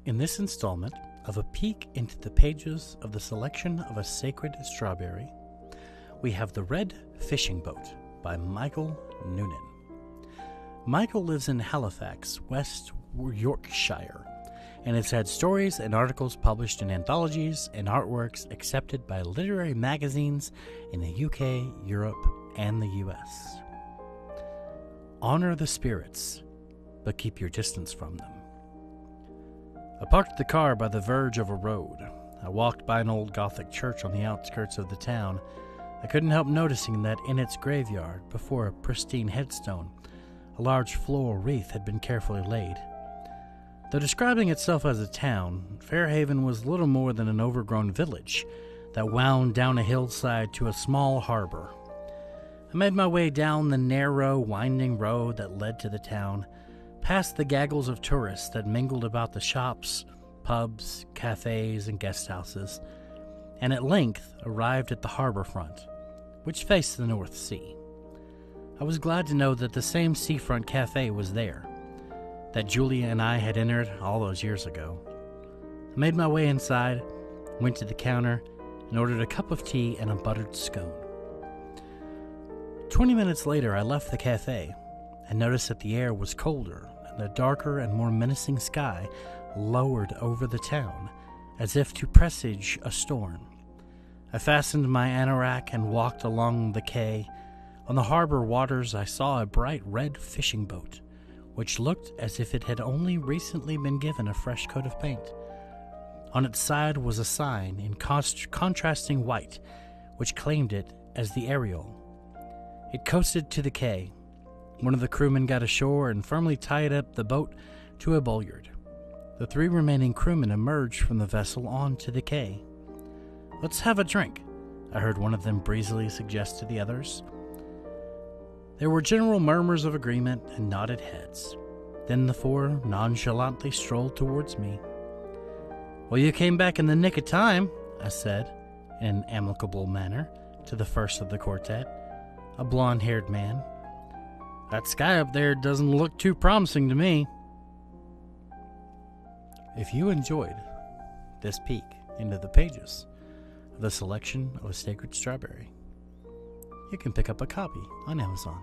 In this installment of a peek into the pages of the selection of a sacred strawberry, we have The Red Fishing Boat by Michael Noonan. Michael lives in Halifax, West Yorkshire, and has had stories and articles published in anthologies and artworks accepted by literary magazines in the UK, Europe, and the US. Honor the spirits, but keep your distance from them. I parked the car by the verge of a road. I walked by an old Gothic church on the outskirts of the town. I couldn't help noticing that in its graveyard, before a pristine headstone, a large floral wreath had been carefully laid. Though describing itself as a town, Fairhaven was little more than an overgrown village that wound down a hillside to a small harbor. I made my way down the narrow, winding road that led to the town, past the gaggles of tourists that mingled about the shops, pubs, cafes, and guest houses, and at length arrived at the harbor front, which faced the North Sea. I was glad to know that the same seafront cafe was there, that Julia and I had entered all those years ago. I made my way inside, went to the counter, and ordered a cup of tea and a buttered scone. 20 minutes later, I left the cafe and noticed that the air was colder and a darker and more menacing sky lowered over the town, as if to presage a storm. I fastened my anorak and walked along the quay. On the harbor waters, I saw a bright red fishing boat, which looked as if it had only recently been given a fresh coat of paint. On its side was a sign in contrasting white, which claimed it as the Ariel. It coasted to the quay. One of the crewmen got ashore and firmly tied up the boat to a bollard. The three remaining crewmen emerged from the vessel onto the quay. "Let's have a drink," I heard one of them breezily suggest to the others. There were general murmurs of agreement and nodded heads. Then the four nonchalantly strolled towards me. "Well, you came back in the nick of time," I said, in an amicable manner, to the first of the quartet, a blonde-haired man. "That sky up there doesn't look too promising to me." If you enjoyed this peek into the pages of the selection of a sacred strawberry, you can pick up a copy on Amazon.